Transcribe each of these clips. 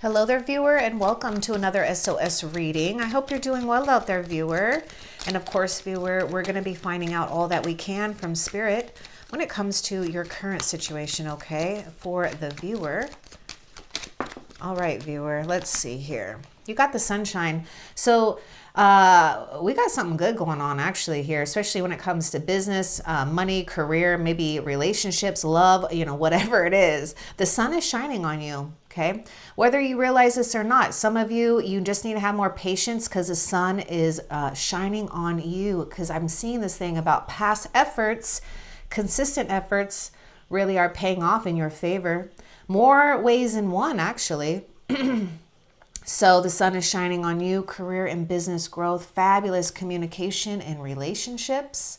Hello there, viewer, and welcome to another SOS reading. I hope you're doing well out there, viewer. And of course, viewer, we're going to be finding out all that we can from Spirit when it comes to your current situation, okay, for the viewer. All right, viewer, let's see here. You got the sunshine. So we got something good going on actually here, especially when it comes to business, money, career, maybe relationships, love, whatever it is. The sun is shining on you. Okay, whether you realize this or not, some of you just need to have more patience because the sun is shining on you, because I'm seeing this thing about past efforts, consistent efforts really are paying off in your favor. More ways than one, actually. So the sun is shining on you, career and business growth, fabulous communication and relationships.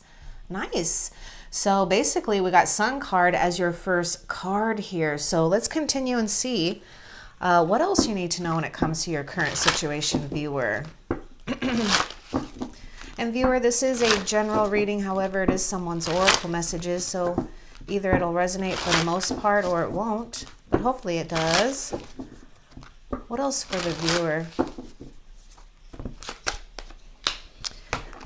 Nice. So basically we got Sun card as your first card here. So let's continue and see what else you need to know when it comes to your current situation, viewer. And viewer, this is a general reading. However, it is someone's oracle messages. So either it'll resonate for the most part or it won't. But hopefully it does. What else for the viewer?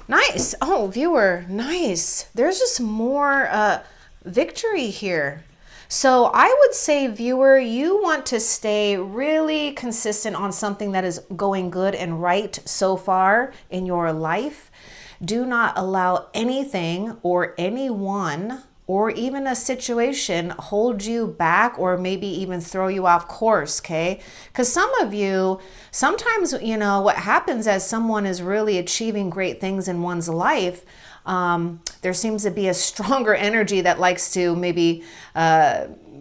Nice. Oh, viewer, nice. There's just more victory here. So I would say, viewer, you want to stay really consistent on something that is going good and right so far in your life. Do not allow anything or anyone or even a situation hold you back or maybe even throw you off course, okay? Because some of you, sometimes, what happens as someone is really achieving great things in one's life, there seems to be a stronger energy that likes to maybe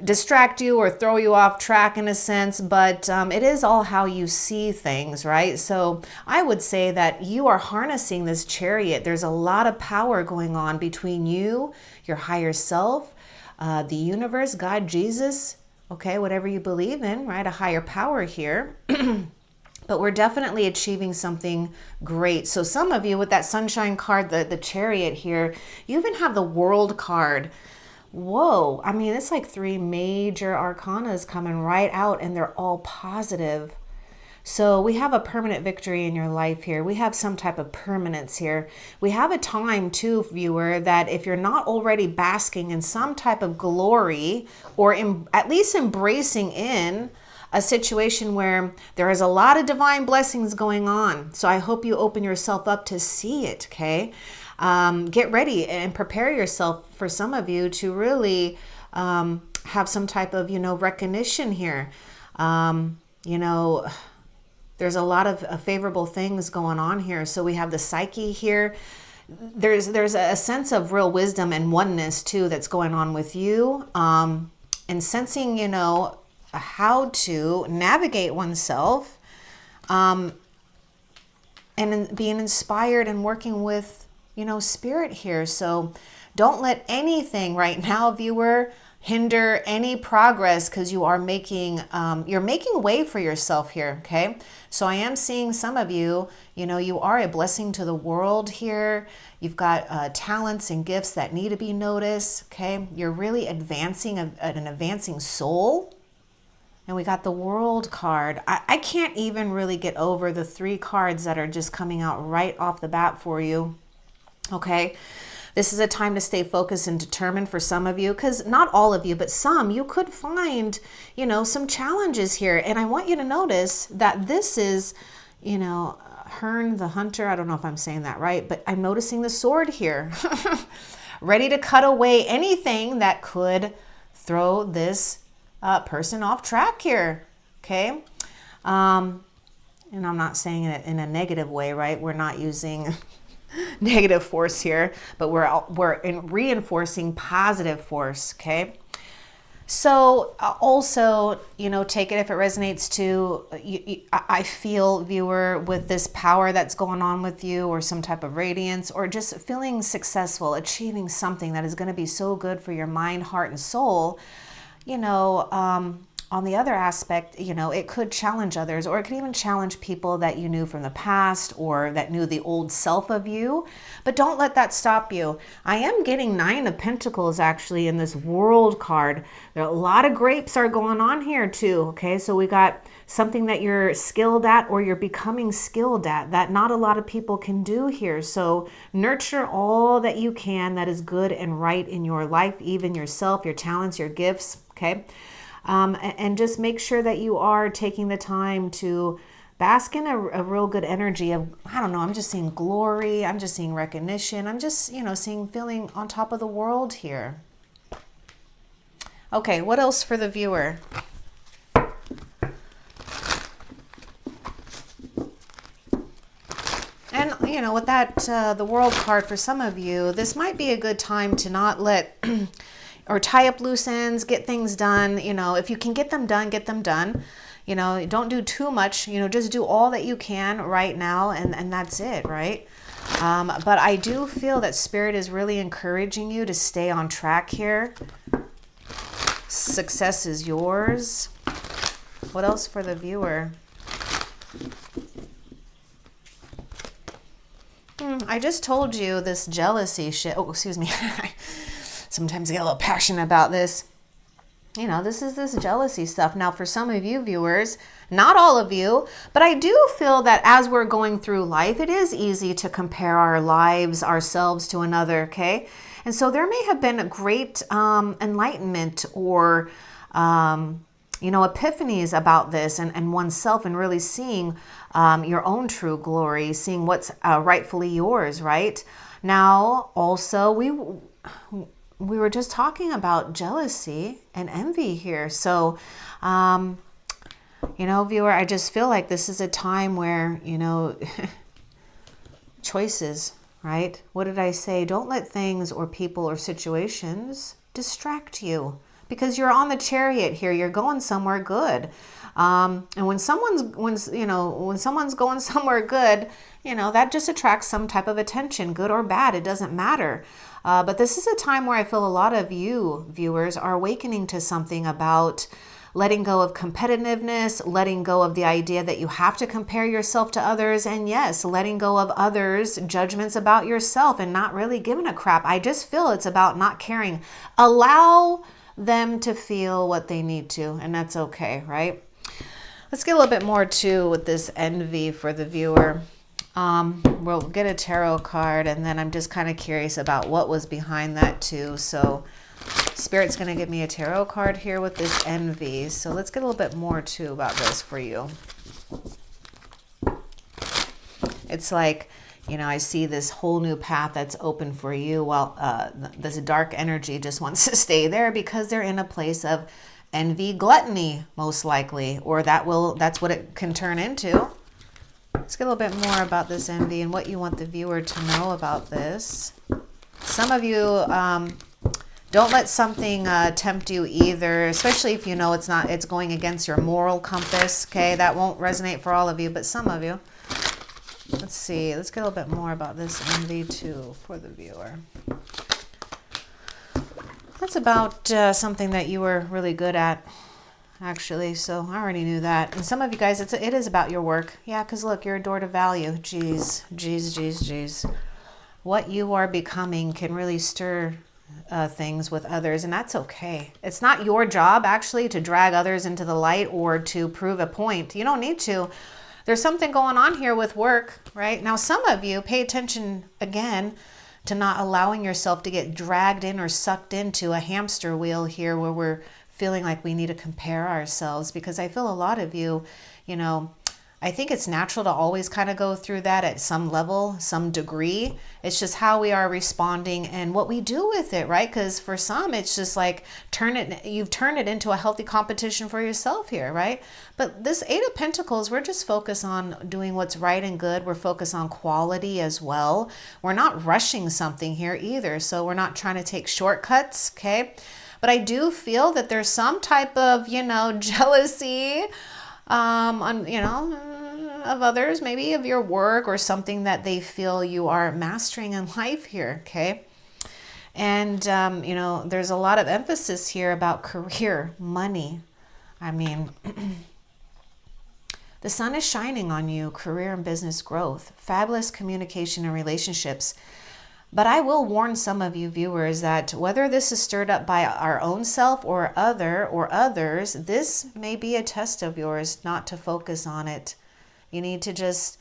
distract you or throw you off track in a sense, but it is all how you see things, right? So I would say that you are harnessing this chariot. There's a lot of power going on between you, your higher self, the universe, God, Jesus, okay, whatever you believe in, right? A higher power here. But we're definitely achieving something great. So some of you with that sunshine card, the chariot here, you even have the world card. Whoa, I mean, it's like three major arcanas coming right out and they're all positive. So we have a permanent victory in your life here. We have some type of permanence here. We have a time too, viewer, that if you're not already basking in some type of glory or at least embracing in a situation where there is a lot of divine blessings going on. So I hope you open yourself up to see it, okay? Get ready and prepare yourself for some of you to really have some type of, recognition here. There's a lot of favorable things going on here. So we have the psyche here. There's a sense of real wisdom and oneness too that's going on with you, and sensing, how to navigate oneself, and being inspired and working with, spirit here. So don't let anything right now, viewer, hinder any progress, because you are you're making way for yourself here, okay? So I am seeing some of you, you are a blessing to the world here. You've got talents and gifts that need to be noticed, okay? You're really advancing an advancing soul. And we got the world card. I can't even really get over the three cards that are just coming out right off the bat for you. Okay, this is a time to stay focused and determined for some of you, because not all of you, but some, you could find, some challenges here. And I want you to notice that this is, Hern the Hunter. I don't know if I'm saying that right, but I'm noticing the sword here, ready to cut away anything that could throw this person off track here. Okay. And I'm not saying it in a negative way, right? We're not using negative force here, but we're reinforcing positive force. Okay. So also, take it if it resonates too. I feel, viewer, with this power that's going on with you, or some type of radiance, or just feeling successful, achieving something that is going to be so good for your mind, heart, and soul. on the other aspect, you know, it could challenge others, or it could even challenge people that you knew from the past or that knew the old self of you. But don't let that stop you. I am getting 9 of Pentacles actually in this World card. There are a lot of grapes are going on here too. Okay, so we got something that you're skilled at or you're becoming skilled at that not a lot of people can do here. So nurture all that you can that is good and right in your life, even yourself, your talents, your gifts. Okay. And just make sure that you are taking the time to bask in a real good energy of, I don't know, I'm just seeing glory. I'm just seeing recognition. I'm just, you know, feeling on top of the world here. Okay, what else for the viewer? And, you know, with that, the World card for some of you, this might be a good time to not let... or tie up loose ends, get things done. You know, if you can get them done, get them done. You know, don't do too much, you know, just do all that you can right now, and that's it, right? But I do feel that Spirit is really encouraging you to stay on track here. Success is yours. What else for the viewer? I just told you this jealousy shit. Oh, excuse me. Sometimes I get a little passionate about this. You know, this is this jealousy stuff. Now, for some of you viewers, not all of you, but I do feel that as we're going through life, it is easy to compare our lives, ourselves to another, okay? And so there may have been a great enlightenment or, you know, epiphanies about this and oneself, and really seeing your own true glory, seeing what's rightfully yours, right? Now, also, we were just talking about jealousy and envy here. So, you know, viewer, I just feel like this is a time where, you know, choices, right? What did I say? Don't let things or people or situations distract you, because you're on the chariot here. You're going somewhere good. And when someone's going somewhere good, you know, that just attracts some type of attention, good or bad. It doesn't matter. But this is a time where I feel a lot of you viewers are awakening to something about letting go of competitiveness, letting go of the idea that you have to compare yourself to others, and yes, letting go of others' judgments about yourself and not really giving a crap. I just feel it's about not caring. Allow them to feel what they need to, and that's okay, right? Let's get a little bit more too with this envy for the viewer. We'll get a tarot card, and then I'm just kind of curious about what was behind that too. So Spirit's going to give me a tarot card here with this envy. So let's get a little bit more too about this for you. It's like, you know, I see this whole new path that's open for you, while this dark energy just wants to stay there because they're in a place of envy, gluttony, most likely, or that's what it can turn into. Let's get a little bit more about this envy and what you want the viewer to know about this. Some of you don't let something tempt you either, especially if you know it's going against your moral compass. Okay, that won't resonate for all of you, but some of you. Let's see. Let's get a little bit more about this envy too for the viewer. That's about something that you were really good at, actually. So I already knew that. And some of you guys, it is about your work. Yeah, because look, you're adored of value. Jeez. What you are becoming can really stir things with others, and that's okay. It's not your job, actually, to drag others into the light or to prove a point. You don't need to. There's something going on here with work, right? Now, some of you, pay attention again to not allowing yourself to get dragged in or sucked into a hamster wheel here where we're feeling like we need to compare ourselves, because I feel a lot of you, you know, I think it's natural to always kind of go through that at some level, some degree. It's just how we are responding and what we do with it, right? Because for some, it's just like you've turned it into a healthy competition for yourself here, right? But this Eight of Pentacles, we're just focused on doing what's right and good. We're focused on quality as well. We're not rushing something here either. So we're not trying to take shortcuts, okay? But I do feel that there's some type of, you know, jealousy, of others, maybe of your work or something that they feel you are mastering in life here, okay? And, you know, there's a lot of emphasis here about career, money, I mean, the sun is shining on you, career and business growth, fabulous communication and relationships. But I will warn some of you viewers that whether this is stirred up by our own self or others, this may be a test of yours not to focus on it. You need to just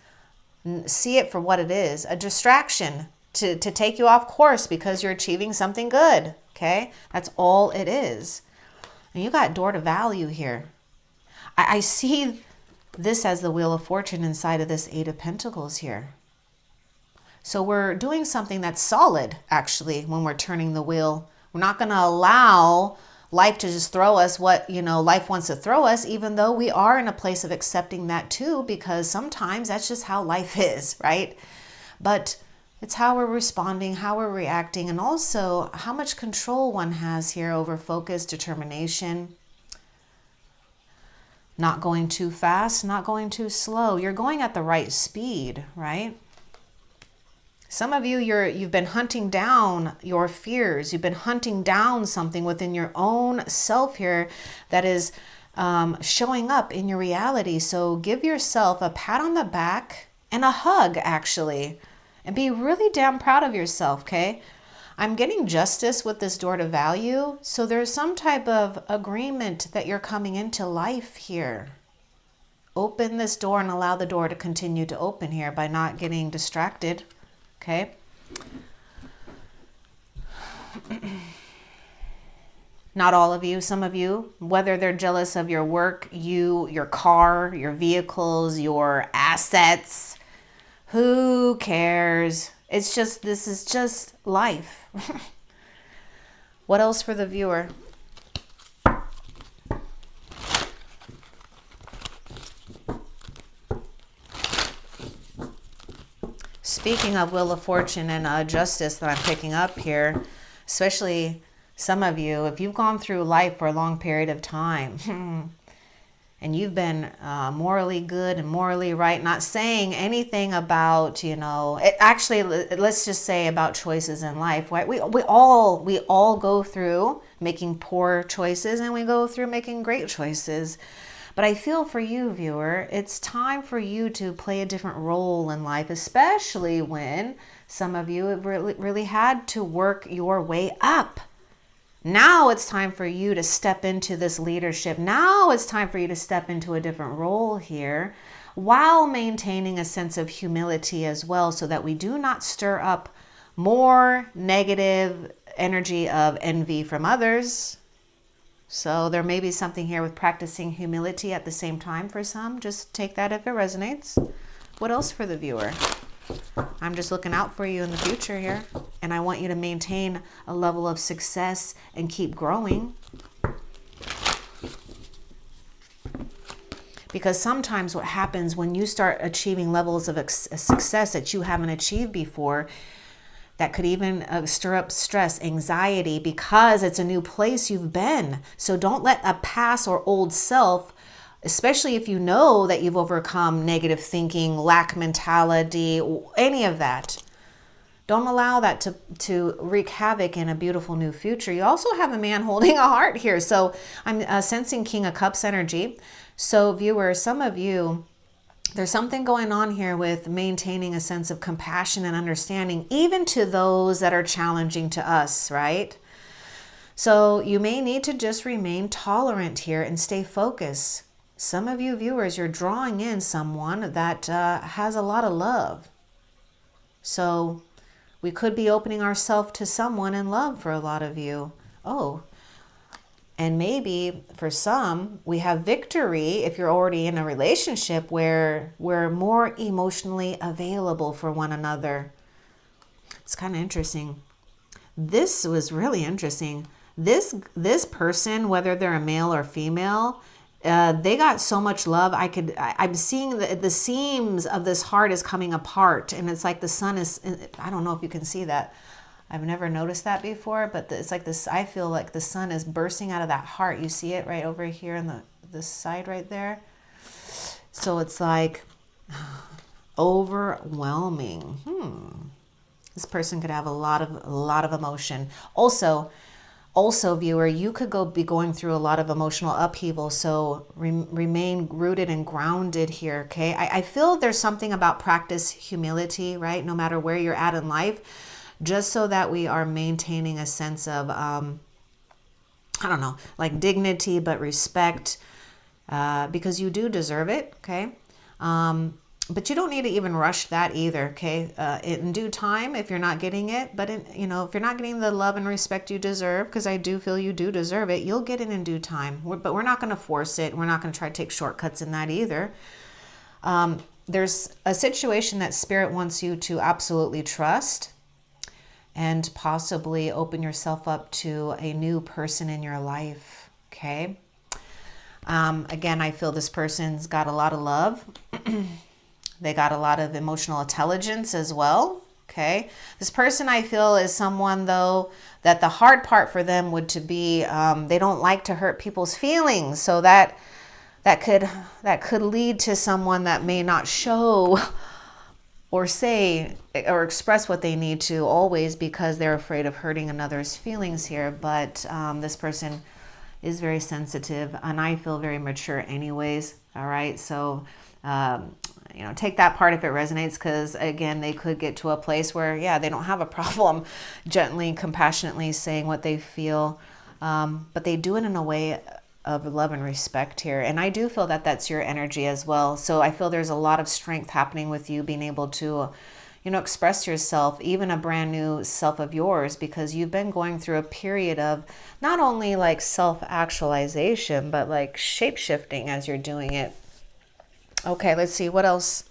see it for what it is, a distraction to take you off course because you're achieving something good. Okay, that's all it is. And you got door to value here. I see this as the Wheel of Fortune inside of this Eight of Pentacles here. So we're doing something that's solid, actually, when we're turning the wheel. We're not going to allow life to just throw us what, life wants to throw us, even though we are in a place of accepting that too, because sometimes that's just how life is, right? But it's how we're responding, how we're reacting, and also how much control one has here over focus, determination. Not going too fast, not going too slow. You're going at the right speed, right? Some of you, you've been hunting down your fears. You've been hunting down something within your own self here that is showing up in your reality. So give yourself a pat on the back and a hug, actually, and be really damn proud of yourself, okay? I'm getting justice with this door to value. So there's some type of agreement that you're coming into life here. Open this door and allow the door to continue to open here by not getting distracted. Okay. Not all of you, some of you, whether they're jealous of your work, your car, your vehicles, your assets, who cares? It's just, this is just life. What else for the viewer? Speaking of Wheel of Fortune and justice that I'm picking up here, especially some of you, if you've gone through life for a long period of time and you've been morally good and morally right, not saying anything about, actually, let's just say about choices in life, right? We all go through making poor choices and we go through making great choices. But I feel for you, viewer, it's time for you to play a different role in life, especially when some of you have really had to work your way up. Now it's time for you to step into this leadership. Now it's time for you to step into a different role here while maintaining a sense of humility as well, so that we do not stir up more negative energy of envy from others. So there may be something here with practicing humility at the same time for some. Just take that if it resonates. What else for the viewer? I'm just looking out for you in the future here. And I want you to maintain a level of success and keep growing. Because sometimes what happens when you start achieving levels of success that you haven't achieved before, that could even stir up stress, anxiety, because it's a new place you've been. So don't let a past or old self, especially if you know that you've overcome negative thinking, lack mentality, any of that. Don't allow that to wreak havoc in a beautiful new future. You also have a man holding a heart here. So I'm sensing King of Cups energy. So viewers, some of you, there's something going on here with maintaining a sense of compassion and understanding, even to those that are challenging to us, right? So you may need to just remain tolerant here and stay focused. Some of you viewers, you're drawing in someone that has a lot of love. So we could be opening ourselves to someone in love for a lot of you. Oh, and maybe for some, we have victory if you're already in a relationship where we're more emotionally available for one another. It's kind of interesting. This was really interesting. This person, whether they're a male or female, they got so much love. I'm seeing the seams of this heart is coming apart, and it's like the sun is, I don't know if you can see that. I've never noticed that before, but it's like this, I feel like the sun is bursting out of that heart. You see it right over here on the side right there. So it's like overwhelming. This person could have a lot of emotion. Also, Also, viewer, you could be going through a lot of emotional upheaval, so remain rooted and grounded here, okay? I feel there's something about practice humility, right? No matter where you're at in life, just so that we are maintaining a sense of, I don't know, like dignity, but respect, because you do deserve it, okay? But you don't need to even rush that either, okay? In due time, if you're not getting it, but if you're not getting the love and respect you deserve, because I do feel you do deserve it, you'll get it in due time. But we're not going to force it. We're not going to try to take shortcuts in that either. There's a situation that Spirit wants you to absolutely trust and possibly open yourself up to a new person in your life, okay? Again, I feel this person's got a lot of love. They got a lot of emotional intelligence as well. Okay. This person, I feel, is someone, though, that the hard part for them would to be, they don't like to hurt people's feelings. So that could lead to someone that may not show or say or express what they need to always, because they're afraid of hurting another's feelings here. But this person is very sensitive, and I feel very mature anyways. All right. So, take that part if it resonates, because again, they could get to a place where, yeah, they don't have a problem gently, compassionately saying what they feel. But they do it in a way of love and respect here. And I do feel that that's your energy as well. So I feel there's a lot of strength happening with you being able to, express yourself, even a brand new self of yours, because you've been going through a period of not only like self-actualization, but like shape-shifting as you're doing it. Okay, let's see what else.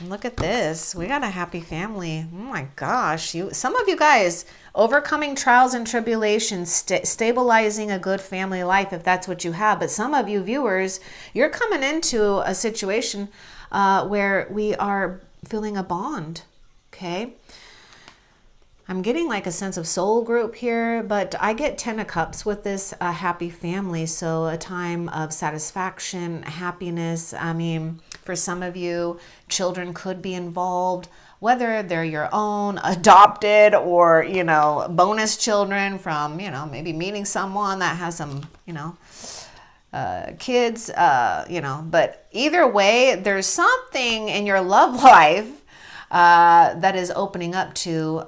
Look at this. We got a happy family. Oh my gosh. Some of you guys overcoming trials and tribulations, stabilizing a good family life, if that's what you have. But some of you viewers, you're coming into a situation where we are feeling a bond. Okay. I'm getting like a sense of soul group here, but I get 10 of Cups with this happy family. So a time of satisfaction, happiness. I mean, for some of you, children could be involved, whether they're your own, adopted, or, bonus children from, maybe meeting someone that has some, kids, but either way, there's something in your love life that is opening up to,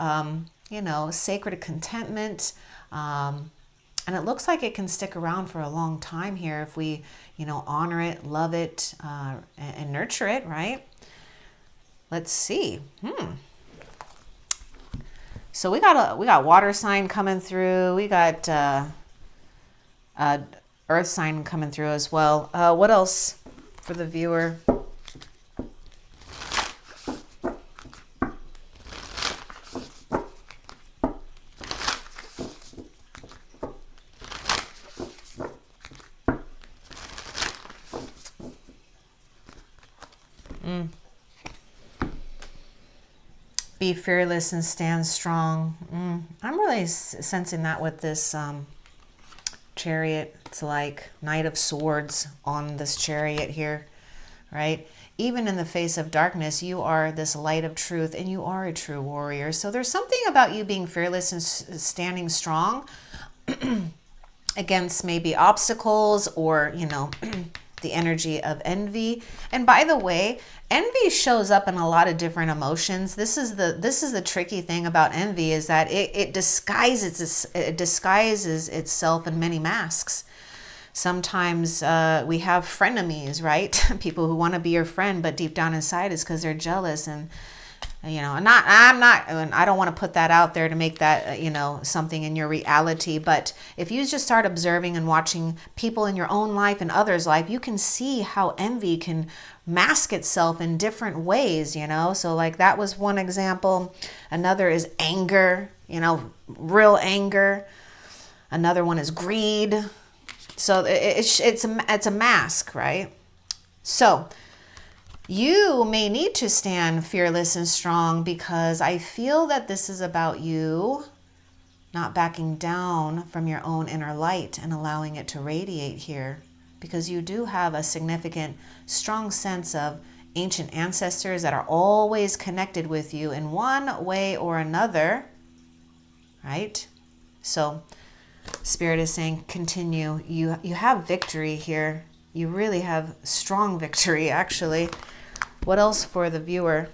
sacred contentment. And it looks like it can stick around for a long time here if we, honor it, love it, and nurture it, right? Let's see. So we got water sign coming through. We got earth sign coming through as well. What else for the viewer? Be fearless and stand strong. I'm really sensing that with this chariot. It's like Knight of Swords on this chariot here, right? Even in the face of darkness, you are this light of truth, and you are a true warrior. So there's something about you being fearless and standing strong against maybe obstacles or, the energy of envy. And by the way, envy shows up in a lot of different emotions. This is the tricky thing about envy, is that it disguises itself in many masks. Sometimes we have frenemies, right? People who want to be your friend, but deep down inside is because they're jealous. And and I don't want to put that out there to make that, something in your reality. But if you just start observing and watching people in your own life and others' life, you can see how envy can mask itself in different ways, So like that was one example. Another is anger, real anger. Another one is greed. So it's a mask, right? So you may need to stand fearless and strong, because I feel that this is about you not backing down from your own inner light and allowing it to radiate here, because you do have a significant, strong sense of ancient ancestors that are always connected with you in one way or another. right? So Spirit is saying, continue. You have victory here. You really have strong victory, actually. What else for the viewer?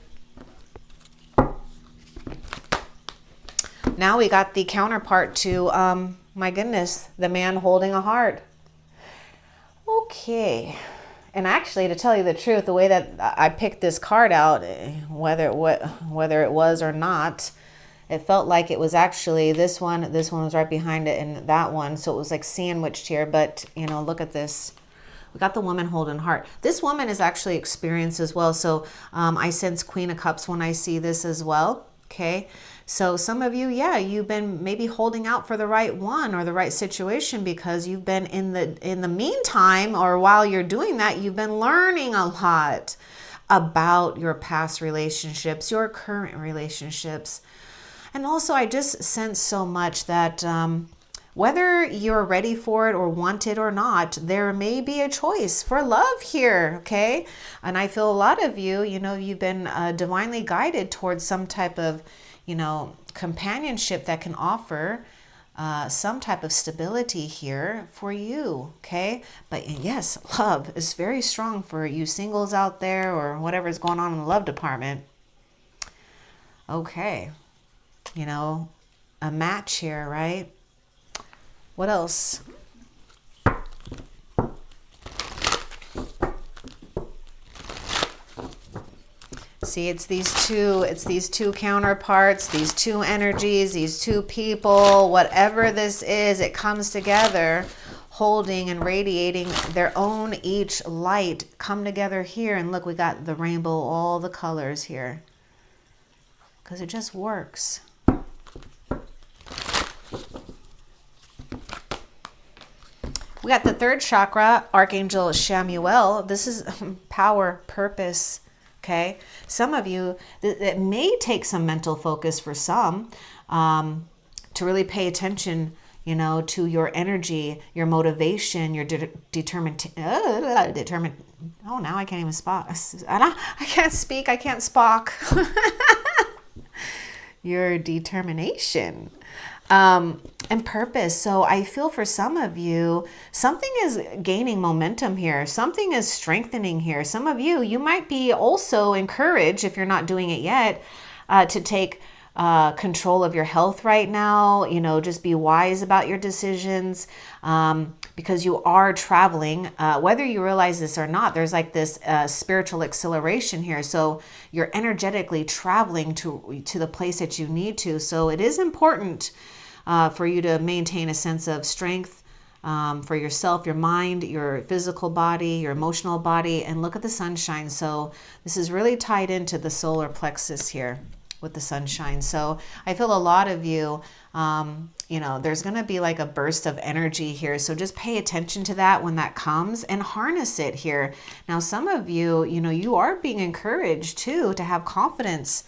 Now we got the counterpart to, my goodness, the man holding a heart. Okay. And actually, to tell you the truth, the way that I picked this card out, whether it was or not, it felt like it was actually this one was right behind it, and that one. So it was like sandwiched here. But, you know, look at this. We got the woman holding heart. This woman is actually experienced as well. So I sense Queen of Cups when I see this as well. Okay. So some of you, yeah, you've been maybe holding out for the right one or the right situation because you've been in the meantime, or while you're doing that, you've been learning a lot about your past relationships, your current relationships. And also I just sense so much that whether you're ready for it or want it or not, there may be a choice for love here, okay? And I feel a lot of you, you know, you've been divinely guided towards some type of, you know, companionship that can offer some type of stability here for you, okay? But yes, love is very strong for you singles out there or whatever's going on in the love department. Okay, you know, a match here, right? What else? See, it's these two counterparts, these two energies, these two people, whatever this is, it comes together, holding and radiating their own each light, come together here. And look, we got the rainbow, all the colors here, because it just works. We got the third chakra, Archangel Shamuel. This is power, purpose. Okay. Some of you, it may take some mental focus for some to really pay attention, you know, to your energy, your motivation, your determined. Oh, now I can't even I can't speak. I can't spock. Your determination. And purpose. So I feel for some of you, something is gaining momentum here. Something is strengthening here. Some of you, you might be also encouraged, if you're not doing it yet, to take control of your health right now. You know, just be wise about your decisions because you are traveling. Whether you realize this or not, there's like this spiritual acceleration here. So you're energetically traveling to the place that you need to. So it is important for you to maintain a sense of strength for yourself, your mind, your physical body, your emotional body, and look at the sunshine. So this is really tied into the solar plexus here with the sunshine. So I feel a lot of you, you know, there's going to be like a burst of energy here. So just pay attention to that when that comes and harness it here. Now, some of you, you know, you are being encouraged too to have confidence,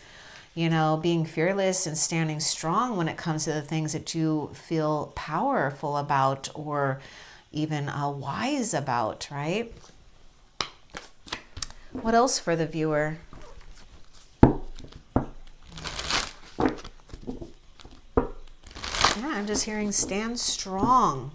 you know, being fearless and standing strong when it comes to the things that you feel powerful about or even wise about, right? What else for the viewer? Yeah, I'm just hearing stand strong.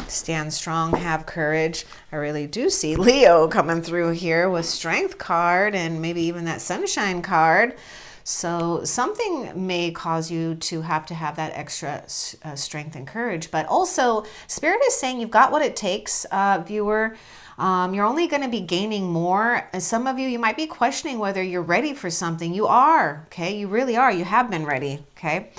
Stand strong, have courage. I really do see Leo coming through here with Strength card and maybe even that Sunshine card. So something may cause you to have that extra strength and courage. But also, Spirit is saying you've got what it takes, viewer. You're only going to be gaining more. And some of you, you might be questioning whether you're ready for something. You are, okay? You really are. You have been ready, okay?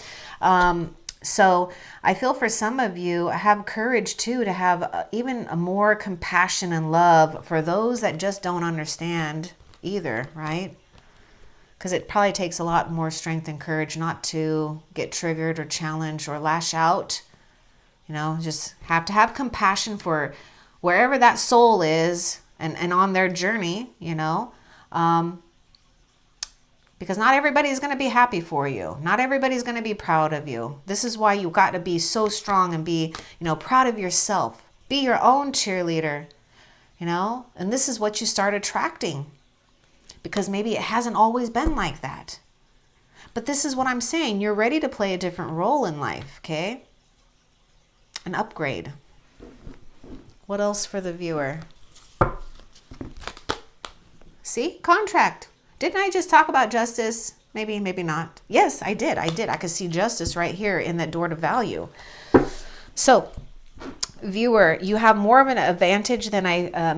So I feel for some of you, have courage too to have even a more compassion and love for those that just don't understand either, right? Because it probably takes a lot more strength and courage not to get triggered or challenged or lash out. You know, just have to have compassion for wherever that soul is and on their journey, you know. because not everybody's going to be happy for you. Not everybody's going to be proud of you. This is why you got to be so strong and be, proud of yourself. Be your own cheerleader, and this is what you start attracting, because maybe it hasn't always been like that. But this is what I'm saying. You're ready to play a different role in life, okay? An upgrade. What else for the viewer? See? Contract. Didn't I just talk about justice? Maybe, maybe not. Yes, I did. I could see justice right here in that door to value. So, viewer, you have more of an advantage than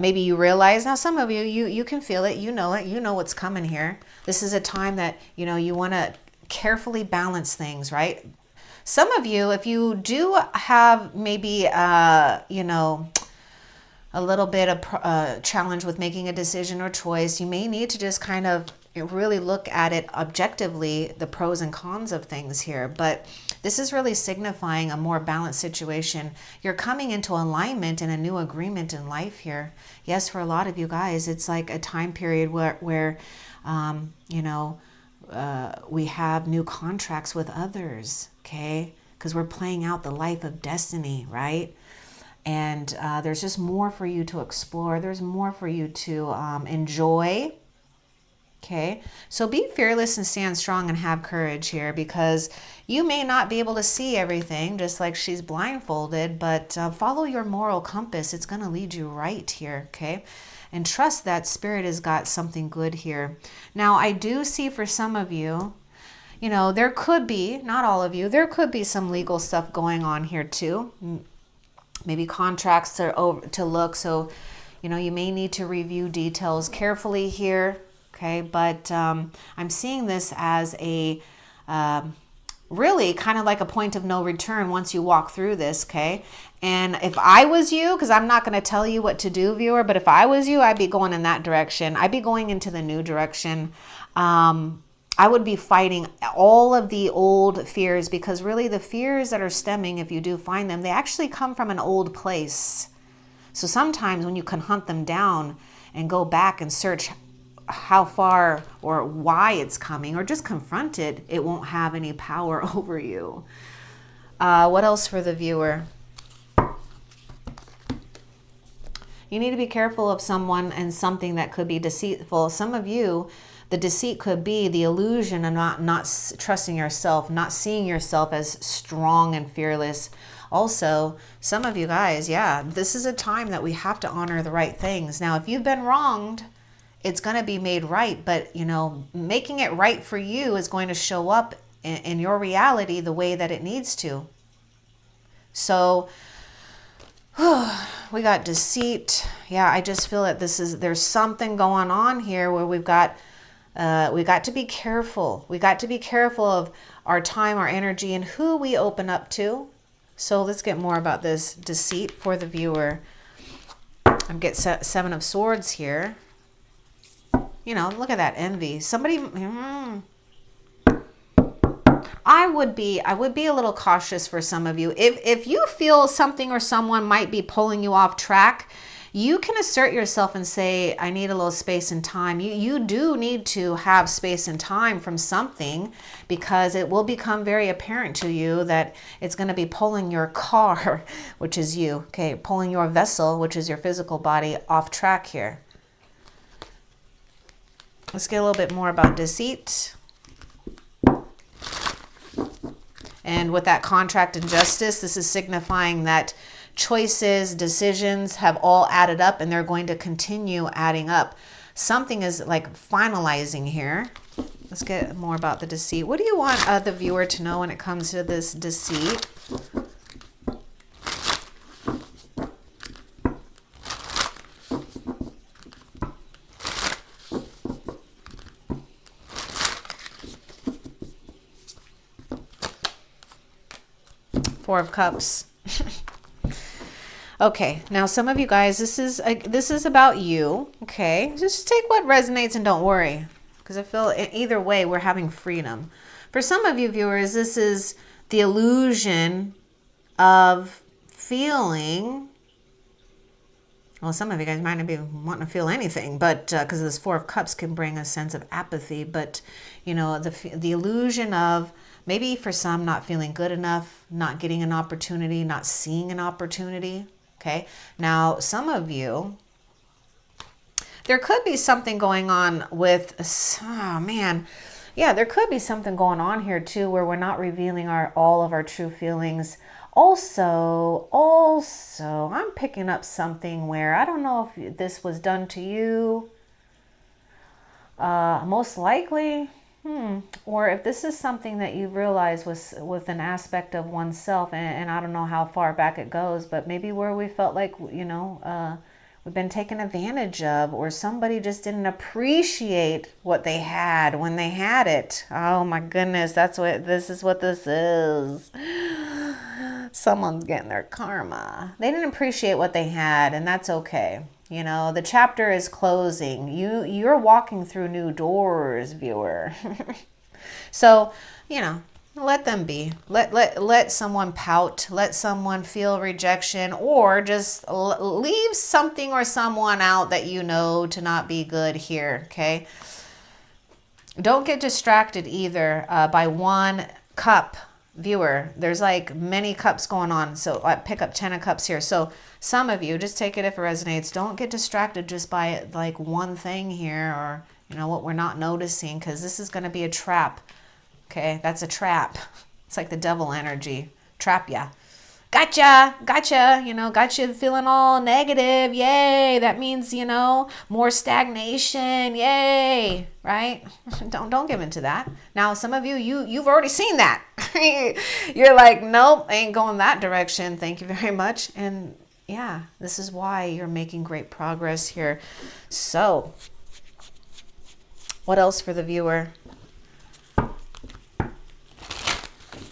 maybe you realize. Now, some of you can feel it. You know it. You know what's coming here. This is a time that, you want to carefully balance things, right? Some of you, if you do have maybe, a little bit of challenge with making a decision or choice, you may need to just kind of really look at it objectively, the pros and cons of things here. But this is really signifying a more balanced situation. You're coming into alignment and a new agreement in life here. Yes, for a lot of you guys, it's like a time period where we have new contracts with others, okay? Because we're playing out the life of destiny, right? And there's just more for you to explore. There's more for you to enjoy. Okay, so be fearless and stand strong and have courage here, because you may not be able to see everything, just like she's blindfolded, but follow your moral compass. It's going to lead you right here, okay? And trust that Spirit has got something good here. Now, I do see for some of you, there could be, not all of you, there could be some legal stuff going on here too. Maybe contracts to look, so you may need to review details carefully here, okay? But I'm seeing this as a really kind of like a point of no return once you walk through this, okay? And if I was you, because I'm not going to tell you what to do, viewer, but if I was you, I'd be going in that direction. I'd be going into the new direction. I would be fighting all of the old fears, because really the fears that are stemming, if you do find them, they actually come from an old place. So sometimes when you can hunt them down and go back and search how far or why it's coming, or just confront it, it won't have any power over you. What else for the viewer? You need to be careful of someone and something that could be deceitful. Some of you, the deceit could be the illusion of not trusting yourself, not seeing yourself as strong and fearless. Also, some of you guys, this is a time that we have to honor the right things. Now, if you've been wronged, it's going to be made right. But, making it right for you is going to show up in your reality the way that it needs to. So, we got deceit. Yeah, I just feel that there's something going on here where we got to be careful. We got to be careful of our time, our energy, and who we open up to. So let's get more about this deceit for the viewer. I'm getting Seven of Swords here. Look at that envy. Somebody, I would be a little cautious for some of you. If you feel something or someone might be pulling you off track, you can assert yourself and say, I need a little space and time. You do need to have space and time from something, because it will become very apparent to you that it's going to be pulling your car, which is you, okay, pulling your vessel, which is your physical body, off track here. Let's get a little bit more about deceit. And with that contract and justice, this is signifying that choices, decisions have all added up, and they're going to continue adding up. Something is like finalizing here. Let's get more about the deceit. What do you want the viewer to know when it comes to this deceit? Four of Cups. Okay, now some of you guys, this is about you, okay? Just take what resonates and don't worry, because I feel either way we're having freedom. For some of you viewers, this is the illusion of feeling Well, some of you guys might not be wanting to feel anything, but because this Four of Cups can bring a sense of apathy, but you know, the illusion of maybe for some not feeling good enough, not getting an opportunity, not seeing an opportunity. Okay. Now, some of you, there could be something going on with, oh man, yeah, there could be something going on here too, where we're not revealing all of our true feelings. Also, I'm picking up something where I don't know if this was done to you. Most likely, or if this is something that you realize was with an aspect of oneself, and I don't know how far back it goes, but maybe where we felt like, you know, we've been taken advantage of, or somebody just didn't appreciate what they had when they had it. Oh my goodness, this is what this is. Someone's getting their karma. They didn't appreciate what they had, and that's okay. You know, the chapter is closing. You're walking through new doors, viewer. So, you know, let them be. Let someone pout. Let someone feel rejection, or just leave something or someone out that you know to not be good here, okay? Don't get distracted either by one cup, viewer. There's like many cups going on. So I pick up 10 of cups here. So some of you, just take it if it resonates. Don't get distracted just by like one thing here, or you know what we're not noticing, because this is going to be a trap. Okay, that's a trap. It's like the devil energy. Trap ya. Gotcha, you know, got you feeling all negative. Yay. That means, you know, more stagnation. Yay. Right? Don't give into that. Now, some of you've already seen that. You're like, nope, ain't going that direction. Thank you very much. And yeah, this is why you're making great progress here. So, what else for the viewer?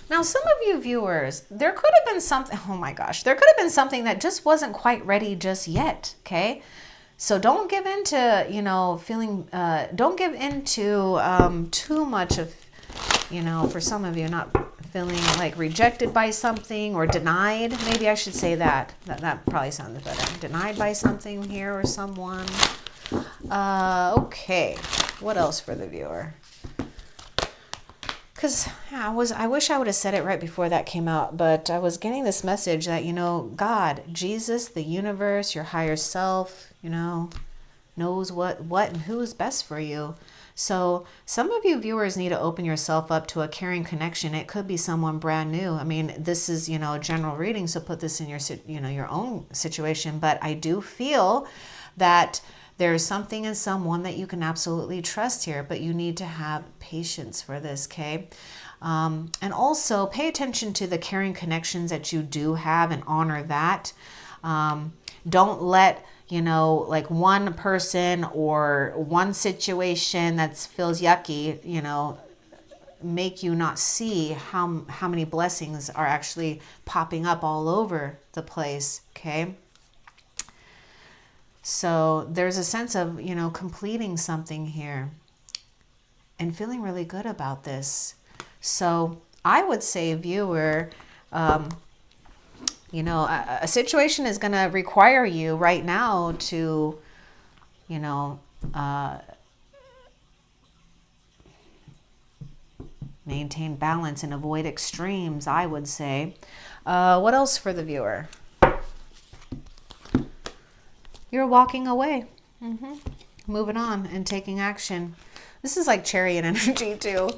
Now, some of you viewers, there could have been something, oh my gosh, there could have been something that just wasn't quite ready just yet, okay? So don't give into, you know, don't give into too much of, you know, for some of you, not feeling like rejected by something or denied. Maybe I should say that. That probably sounds better. Denied by something here or someone. Okay, what else for the viewer? Because I wish I would have said it right before that came out, but I was getting this message that, you know, God, Jesus, the universe, your higher self, you know, knows what and who is best for you. So some of you viewers need to open yourself up to a caring connection. It could be someone brand new. I mean, this is, you know, a general reading, so put this in your, you know, your own situation. But I do feel that there's something in someone that you can absolutely trust here, but you need to have patience for this, okay? And also pay attention to the caring connections that you do have and honor that. Don't let, you know, like one person or one situation that feels yucky, you know, make you not see how many blessings are actually popping up all over the place, okay? So there's a sense of, you know, completing something here and feeling really good about this. So I would say, viewer, you know, a situation is going to require you right now to, you know, maintain balance and avoid extremes, I would say. What else for the viewer? You're walking away, moving on and taking action. This is like chariot energy too.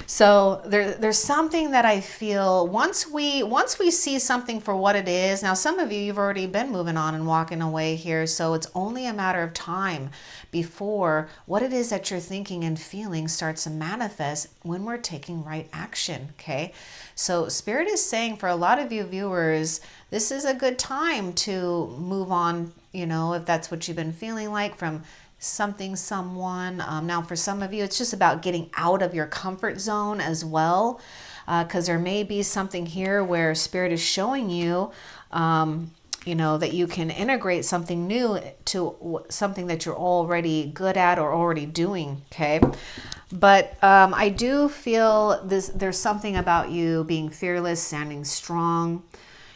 So there's something that I feel once we see something for what it is. Now, some of you've already been moving on and walking away here. So it's only a matter of time before what it is that you're thinking and feeling starts to manifest when we're taking right action, okay? So Spirit is saying for a lot of you viewers, this is a good time to move on, you know, if that's what you've been feeling like from something, someone. Now, for some of you, it's just about getting out of your comfort zone as well, because there may be something here where Spirit is showing you, you know, that you can integrate something new to something that you're already good at or already doing, okay? But I do feel there's something about you being fearless, standing strong,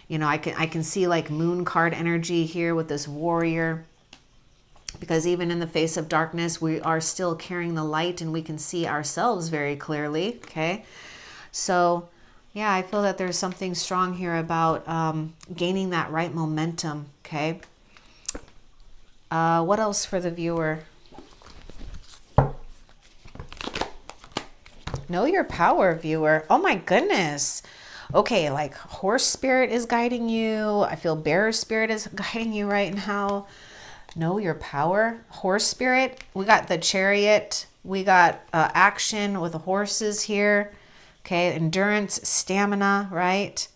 You know, I can see like moon card energy here with this warrior, because even in the face of darkness, we are still carrying the light and we can see ourselves very clearly. Okay. So yeah, I feel that there's something strong here about gaining that right momentum. Okay. What else for the viewer? Know your power, viewer. Oh my goodness. Okay, like horse spirit is guiding you. I feel bearer spirit is guiding you right now. Know your power. Horse spirit. We got the chariot. We got action with the horses here. Okay, endurance, stamina, right?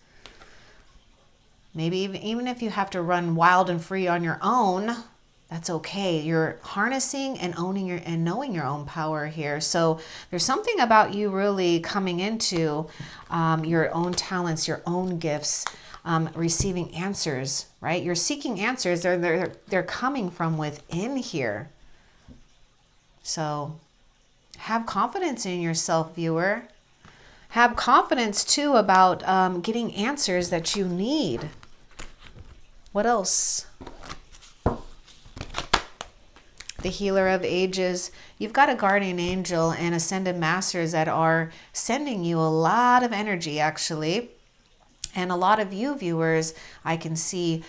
Maybe even if you have to run wild and free on your own, that's okay. You're harnessing and owning your and knowing your own power here. So there's something about you really coming into your own talents, your own gifts, receiving answers, right? You're seeking answers. They're coming from within here. So have confidence in yourself, viewer. Have confidence too about getting answers that you need. What else? The healer of ages. You've got a guardian angel and ascended masters that are sending you a lot of energy, actually. And a lot of you viewers, I can see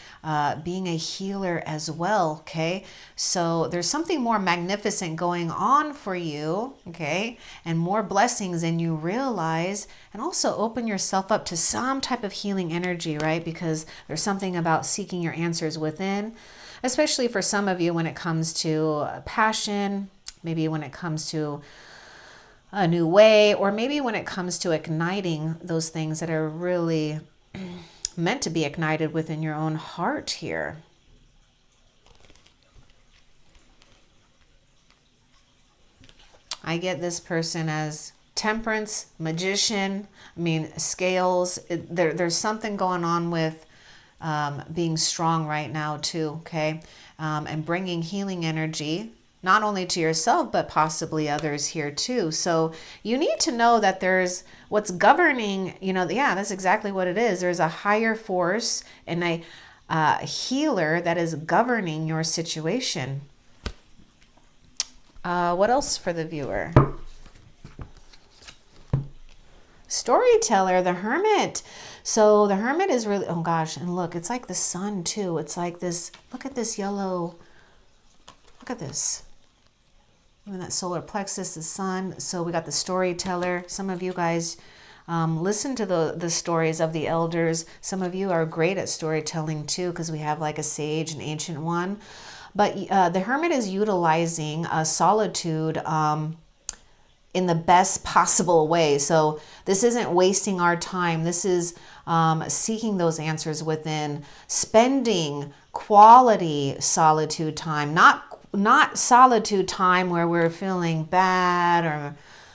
being a healer as well, okay? So there's something more magnificent going on for you, okay? And more blessings than you realize. And also open yourself up to some type of healing energy, right? Because there's something about seeking your answers within, especially for some of you when it comes to passion, maybe when it comes to a new way, or maybe when it comes to igniting those things that are really meant to be ignited within your own heart here. I get this person as temperance, magician, I mean, scales. There's something going on with being strong right now too, okay? And bringing healing energy, not only to yourself, but possibly others here too. So you need to know that there's what's governing, you know, yeah, that's exactly what it is. There's a higher force and a healer that is governing your situation. What else for the viewer? Storyteller, the hermit. So the hermit is really, oh gosh, and look, it's like the sun too. It's like this, look at this yellow, look at this. Even that solar plexus, the sun. So we got the storyteller. Some of you guys listen to the stories of the elders. Some of you are great at storytelling too, because we have like a sage, an ancient one. But the hermit is utilizing solitude in the best possible way. So this isn't wasting our time. This is seeking those answers within, spending quality solitude time, not solitude time where we're feeling bad or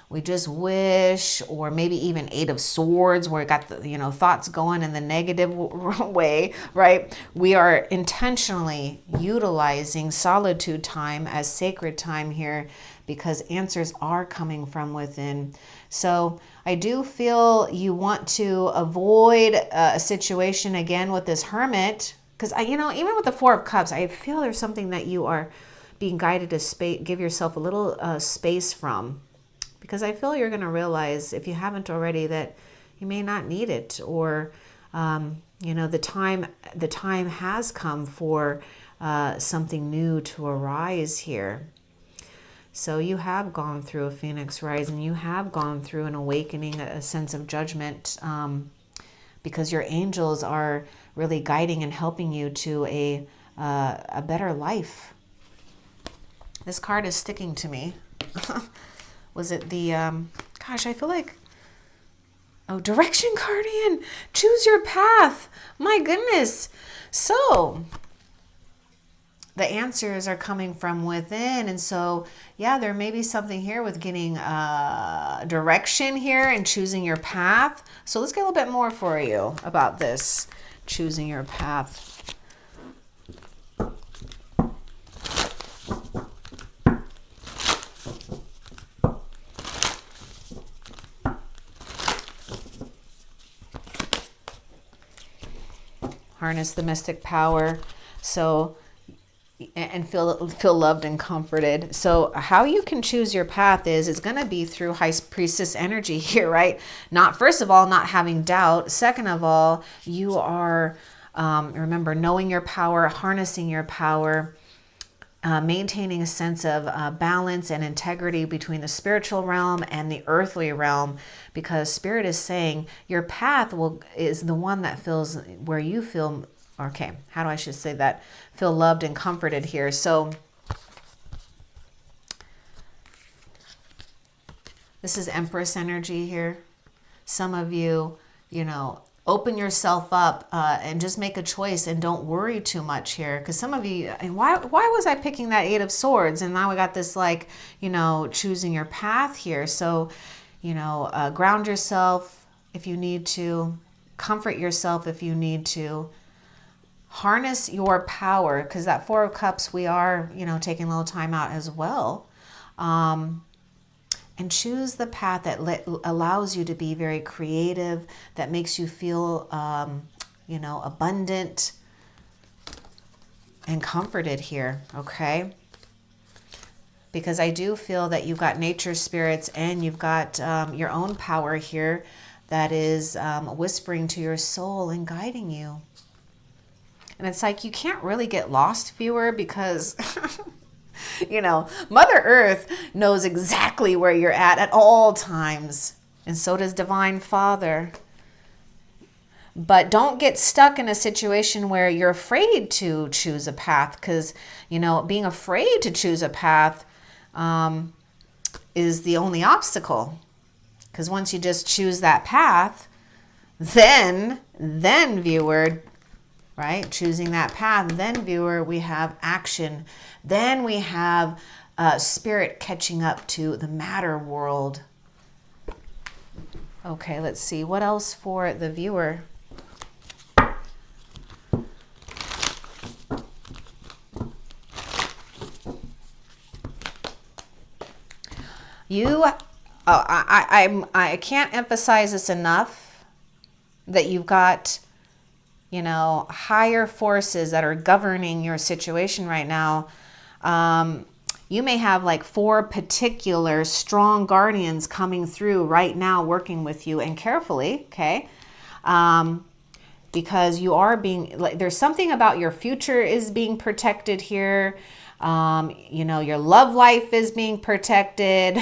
we just wish, or maybe even Eight of Swords where we got the, you know, thoughts going in the negative way, right? We are intentionally utilizing solitude time as sacred time here because answers are coming from within. So I do feel you want to avoid a situation again with this hermit, because you know, even with the Four of Cups, I feel there's something that you are being guided to give yourself a little space from, because I feel you're going to realize, if you haven't already, that you may not need it, or you know, the time has come for something new to arise here. So you have gone through a phoenix rising, you have gone through an awakening, a sense of judgment, because your angels are really guiding and helping you to a better life. This card is sticking to me. Was it the, gosh, I feel like, oh, direction guardian, choose your path. My goodness. So the answers are coming from within. And so, yeah, there may be something here with getting direction here and choosing your path. So let's get a little bit more for you about this, choosing your path. harness the mystic power. So, and feel loved and comforted. So how you can choose your path is it's going to be through high priestess energy here, right? Not, first of all, not having doubt. Second of all, you are, remember, knowing your power, harnessing your power, maintaining a sense of balance and integrity between the spiritual realm and the earthly realm, because Spirit is saying your path is the one that feels where you feel, okay, how do I should say that? Feel loved and comforted here. So this is Empress energy here. Some of you, you know, open yourself up and just make a choice and don't worry too much here. Because some of you, and why was I picking that Eight of Swords? And now we got this, like, you know, choosing your path here. So, you know, ground yourself if you need to, comfort yourself if you need to. Harness your power, because that Four of Cups, we are, you know, taking a little time out as well. And choose the path that allows you to be very creative, that makes you feel, you know, abundant and comforted here, okay? Because I do feel that you've got nature spirits and you've got your own power here that is whispering to your soul and guiding you. And it's like you can't really get lost, viewer, because, you know, Mother Earth knows exactly where you're at all times. And so does Divine Father. But don't get stuck in a situation where you're afraid to choose a path, because, you know, being afraid to choose a path is the only obstacle. Because once you just choose that path, then viewer, right? Choosing that path, then viewer, we have action. Then we have Spirit catching up to the matter world. Okay, let's see. What else for the viewer? I can't emphasize this enough, that you've got, you know, higher forces that are governing your situation right now. You may have like 4 particular strong guardians coming through right now, working with you, and carefully, okay? Because you are being, like, there's something about your future is being protected here. You know, your love life is being protected.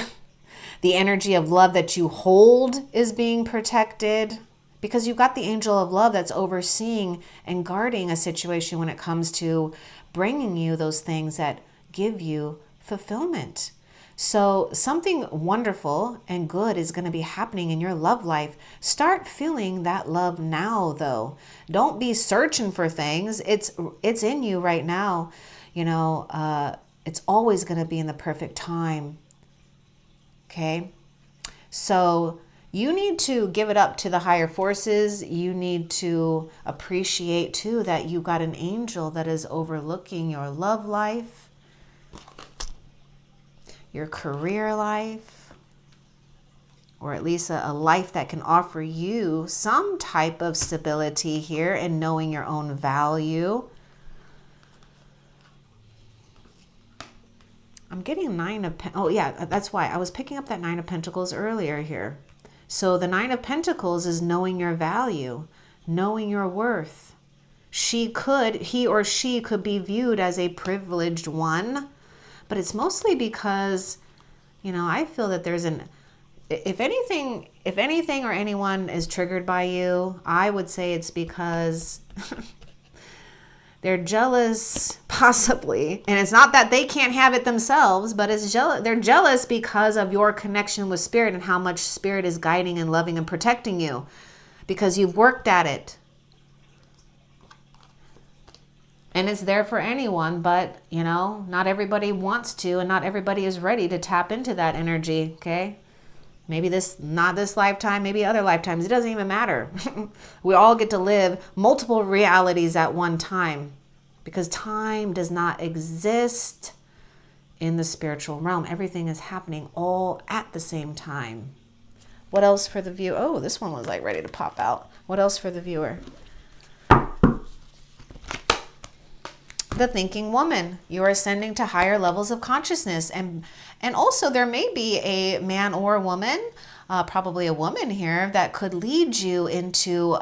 The energy of love that you hold is being protected, because you've got the angel of love that's overseeing and guarding a situation when it comes to bringing you those things that give you fulfillment. So something wonderful and good is going to be happening in your love life. Start feeling that love now, though. Don't be searching for things. It's in you right now. You know, it's always going to be in the perfect time. Okay? So you need to give it up to the higher forces. You need to appreciate, too, that you got an angel that is overlooking your love life, your career life, or at least a life that can offer you some type of stability here and knowing your own value. I'm getting 9 of Pentacles. Oh, yeah, that's why. I was picking up that 9 of Pentacles earlier here. So the 9 of Pentacles is knowing your value, knowing your worth. He or she could be viewed as a privileged one, but it's mostly because, you know, I feel that there's if anything or anyone is triggered by you, I would say it's because they're jealous, possibly. And it's not that they can't have it themselves, but they're jealous because of your connection with Spirit and how much Spirit is guiding and loving and protecting you, because you've worked at it. And it's there for anyone, but, you know, not everybody wants to, and not everybody is ready to tap into that energy, okay? Maybe not this lifetime, maybe other lifetimes. It doesn't even matter. We all get to live multiple realities at one time, because time does not exist in the spiritual realm. Everything is happening all at the same time. What else for the viewer? Oh, this one was like ready to pop out. What else for the viewer? the thinking woman. You are ascending to higher levels of consciousness. And also there may be a man or a woman, probably a woman here, that could lead you into,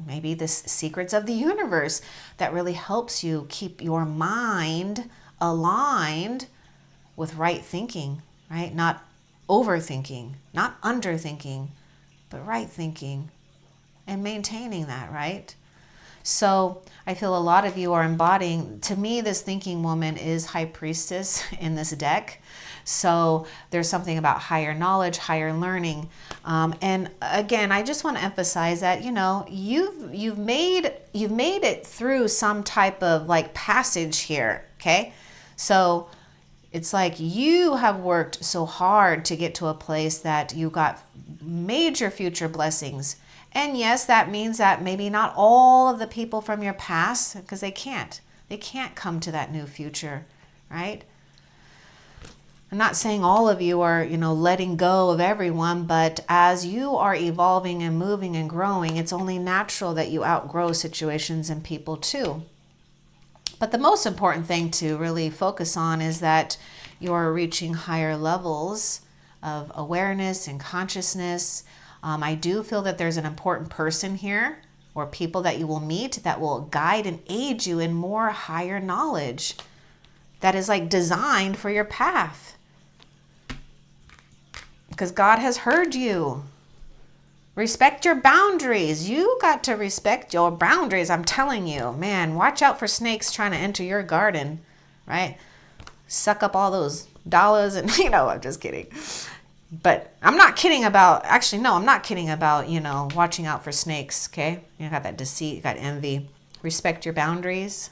maybe the secrets of the universe that really helps you keep your mind aligned with right thinking, right? Not overthinking, not underthinking, but right thinking and maintaining that, right? So I feel a lot of you are embodying, to me, this thinking woman is High Priestess in this deck. So there's something about higher knowledge, higher learning. And again, I just want to emphasize that, you've made it through some type of like passage here. Okay. So it's like you have worked so hard to get to a place that you got major future blessings. And yes, that means that maybe not all of the people from your past, because they can't come to that new future, right? I'm not saying all of you are, letting go of everyone, but as you are evolving and moving and growing, it's only natural that you outgrow situations and people too. But the most important thing to really focus on is that you're reaching higher levels of awareness and consciousness. I do feel that there's an important person here or people that you will meet that will guide and aid you in more higher knowledge that is like designed for your path. Because God has heard you. Respect your boundaries. You got to respect your boundaries. I'm telling you, man, watch out for snakes trying to enter your garden, right? Suck up all those dollars and, I'm just kidding. But I'm not kidding about, I'm not kidding about, watching out for snakes, okay? You got that deceit, you got envy. Respect your boundaries.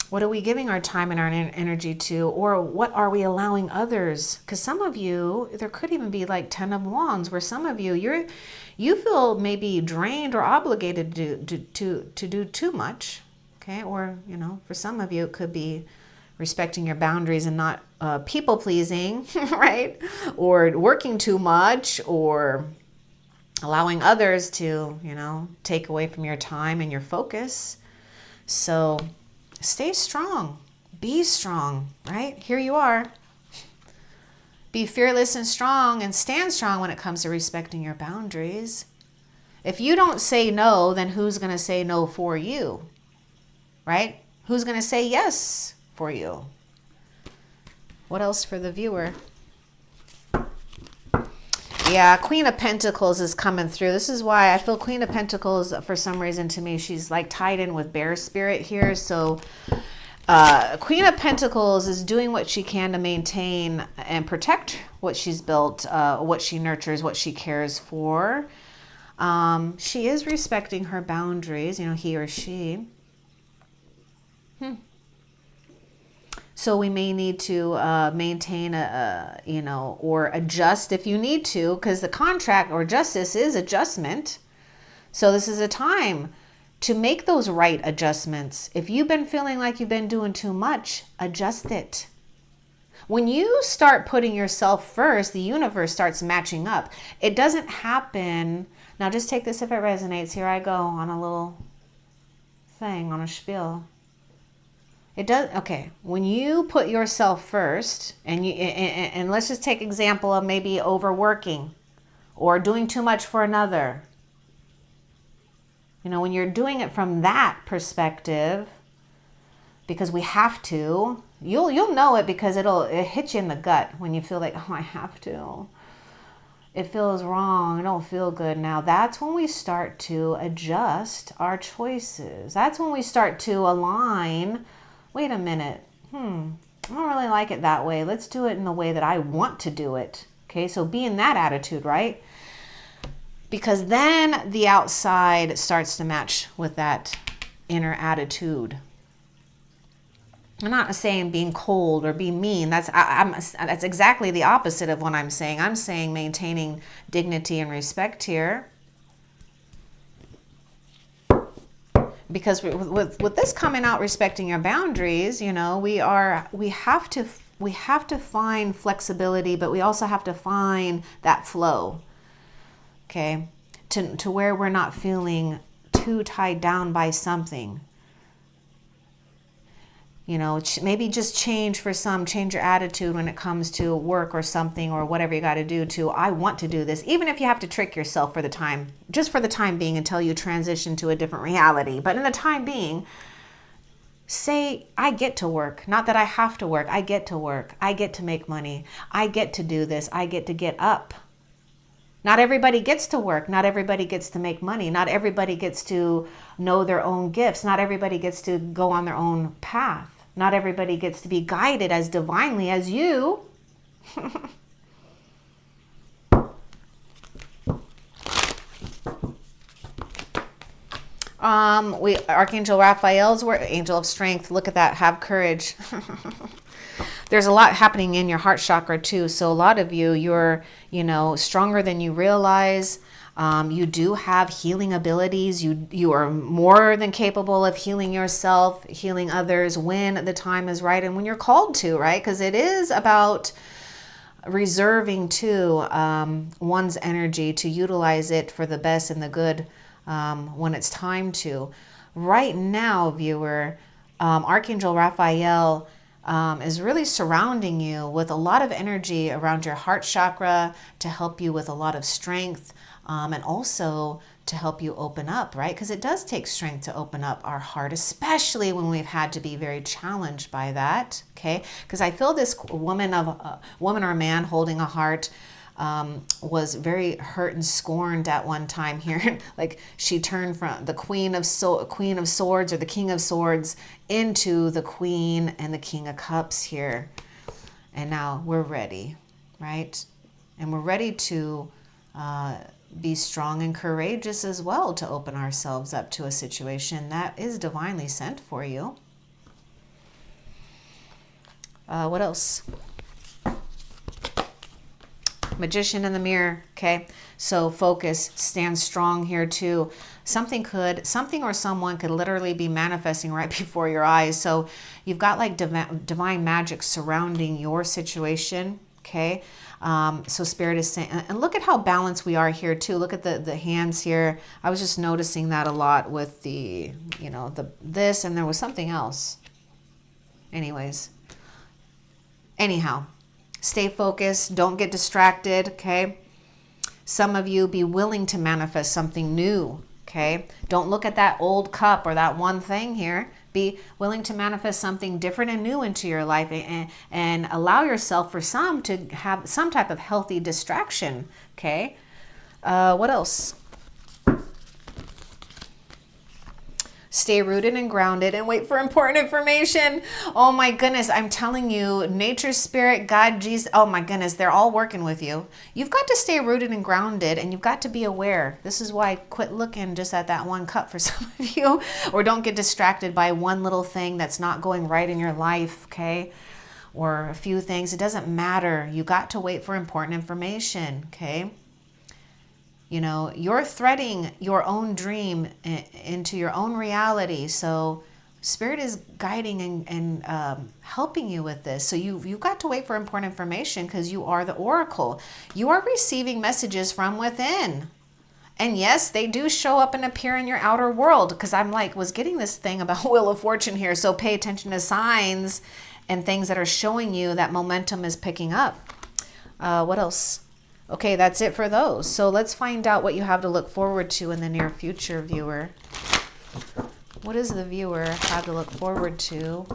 What are we giving our time and our energy to? Or what are we allowing others? Because some of you, there could even be like 10 of Wands, where some of you, you feel maybe drained or obligated to do too much, okay? Or, for some of you, it could be respecting your boundaries and not people pleasing, right? Or working too much, or allowing others to, take away from your time and your focus. So stay strong, be strong, right? Here you are. Be fearless and strong and stand strong when it comes to respecting your boundaries. If you don't say no, then who's going to say no for you, right? Who's going to say yes for you? What else for the viewer? Yeah, Queen of Pentacles is coming through. This is why I feel Queen of Pentacles, for some reason, to me, she's like tied in with Bear Spirit here. So Queen of Pentacles is doing what she can to maintain and protect what she's built, what she nurtures, what she cares for. She is respecting her boundaries, he or she. So we may need to maintain or adjust if you need to, because the contract or justice is adjustment. So this is a time to make those right adjustments. If you've been feeling like you've been doing too much, adjust it. When you start putting yourself first, the universe starts matching up. It doesn't happen. Now just take this if it resonates. Here I go on a little thing, on a spiel. It does. Okay. When you put yourself first, and let's just take example of maybe overworking or doing too much for another. When you're doing it from that perspective, because we have to, you'll know it, because it hit you in the gut when you feel like, oh, I have to. It feels wrong. I don't feel good now. That's when we start to adjust our choices. That's when we start to align. Wait a minute. I don't really like it that way. Let's do it in the way that I want to do it. Okay, so be in that attitude, right? Because then the outside starts to match with that inner attitude. I'm not saying being cold or being mean. That's exactly the opposite of what I'm saying. I'm saying maintaining dignity and respect here. Because with this coming out, respecting your boundaries, we have to find flexibility, but we also have to find that flow, okay, to where we're not feeling too tied down by something. You know, maybe just change your attitude when it comes to work or something or whatever you got to do to, I want to do this, even if you have to trick yourself for the time, just for the time being until you transition to a different reality. But in the time being, say, I get to work. Not that I have to work. I get to work. I get to make money. I get to do this. I get to get up. Not everybody gets to work. Not everybody gets to make money. Not everybody gets to know their own gifts. Not everybody gets to go on their own path. Not everybody gets to be guided as divinely as you. Archangel Raphael's word, angel of strength. Look at that. Have courage. There's a lot happening in your heart chakra too. So a lot of you, you're, stronger than you realize. You do have healing abilities. You are more than capable of healing yourself, healing others when the time is right and when you're called to, right? Because it is about reserving too one's energy to utilize it for the best and the good when it's time to. Right now, viewer, Archangel Raphael is really surrounding you with a lot of energy around your heart chakra to help you with a lot of strength. And also to help you open up, right? Because it does take strength to open up our heart, especially when we've had to be very challenged by that, okay? Because I feel this woman or man holding a heart was very hurt and scorned at one time here. Like she turned from the Queen of Swords or the King of Swords into the Queen and the King of Cups here. And now we're ready, right? And we're ready to be strong and courageous as well to open ourselves up to a situation that is divinely sent for you. What else? Magician in the mirror. Okay, so focus, stand strong here too. Something or someone could literally be manifesting right before your eyes. So you've got like divine magic surrounding your situation. Okay. So Spirit is saying, and look at how balanced we are here too. Look at the hands here. I was just noticing that a lot with the, this, and there was something else. Anyhow, stay focused. Don't get distracted. Okay. Some of you be willing to manifest something new. Okay. Don't look at that old cup or that one thing here. Be willing to manifest something different and new into your life and allow yourself for some to have some type of healthy distraction. Okay. What else? Stay rooted and grounded and wait for important information. Oh my goodness, I'm telling you, nature, spirit, God, Jesus, oh my goodness, they're all working with you. You've got to stay rooted and grounded, and you've got to be aware. This is why quit looking just at that one cup for some of you, or don't get distracted by one little thing that's not going right in your life, okay? Or a few things. It doesn't matter. You got to wait for important information, okay? You're threading your own dream into your own reality. So Spirit is guiding and helping you with this. So you've got to wait for important information because you are the oracle. You are receiving messages from within. And yes, they do show up and appear in your outer world, because I'm was getting this thing about Wheel of Fortune here. So pay attention to signs and things that are showing you that momentum is picking up. What else? Okay, that's it for those. So let's find out what you have to look forward to in the near future, viewer. What does the viewer have to look forward to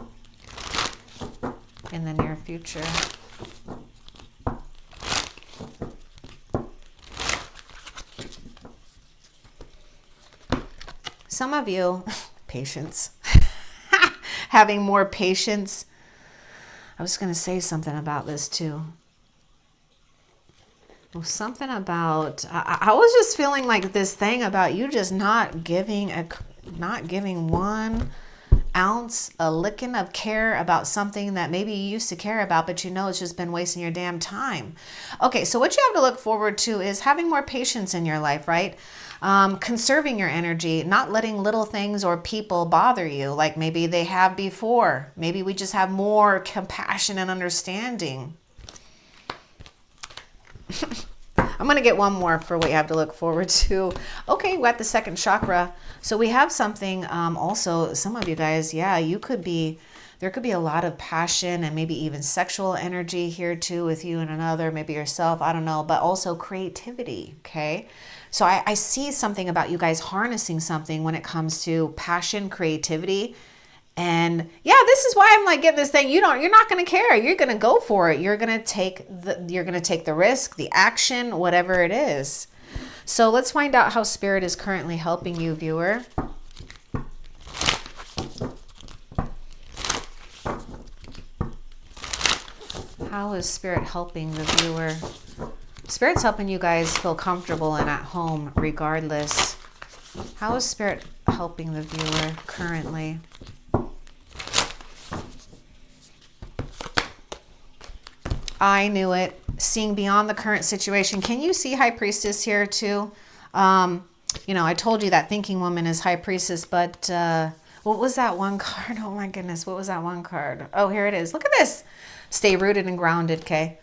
in the near future? Some of you, patience, having more patience. I was going to say something about this too. Something about, I was just feeling like this thing about you just not giving 1 ounce, a licking of care about something that maybe you used to care about, but it's just been wasting your damn time. Okay, so what you have to look forward to is having more patience in your life, right? Conserving your energy, not letting little things or people bother you like maybe they have before. Maybe we just have more compassion and understanding. I'm going to get one more for what you have to look forward to. Okay, we're at the second chakra. So we have something also, some of you guys, yeah, there could be a lot of passion and maybe even sexual energy here too with you and another, maybe yourself, I don't know, but also creativity, okay? So I see something about you guys harnessing something when it comes to passion, creativity. And yeah, this is why I'm like getting this thing. You're not going to care. You're going to go for it. You're going to take the risk, the action, whatever it is. So let's find out how Spirit is currently helping you, viewer. How is Spirit helping the viewer? Spirit's helping you guys feel comfortable and at home regardless. How is Spirit helping the viewer currently? I knew it. Seeing beyond the current situation. Can you see High Priestess here too? You know, I told you that Thinking Woman is High Priestess, but what was that one card? Oh my goodness, what was that one card? Oh, here it is. Look at this. Stay rooted and grounded, okay?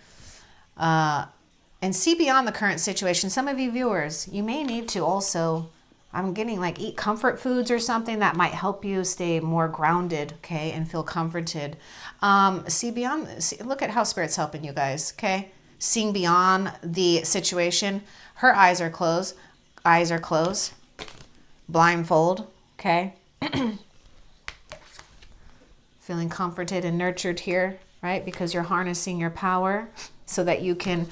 And see beyond the current situation. Some of you viewers, you may need to also, I'm getting like eat comfort foods or something that might help you stay more grounded, okay, and feel comforted. See beyond, look at how Spirit's helping you guys, okay? Seeing beyond the situation. Her eyes are closed. Eyes are closed. Blindfold, okay? Feeling comforted and nurtured here, right? Because you're harnessing your power so that you can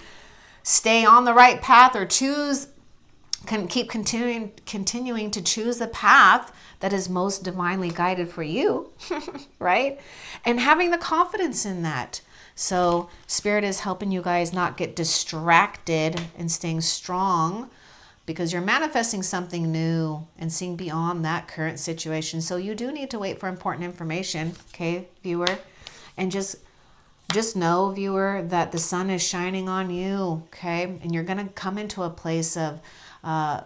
stay on the right path or keep continuing to choose the path that is most divinely guided for you, right? And having the confidence in that. So Spirit is helping you guys not get distracted and staying strong because you're manifesting something new and seeing beyond that current situation. So you do need to wait for important information, okay, viewer? And just know, viewer, that the sun is shining on you, okay? And you're going to come into a place of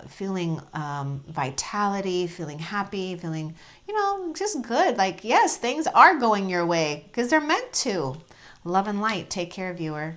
feeling vitality, feeling happy, feeling, you know, just good. Like, yes, things are going your way because they're meant to. Love and light. Take care, viewer.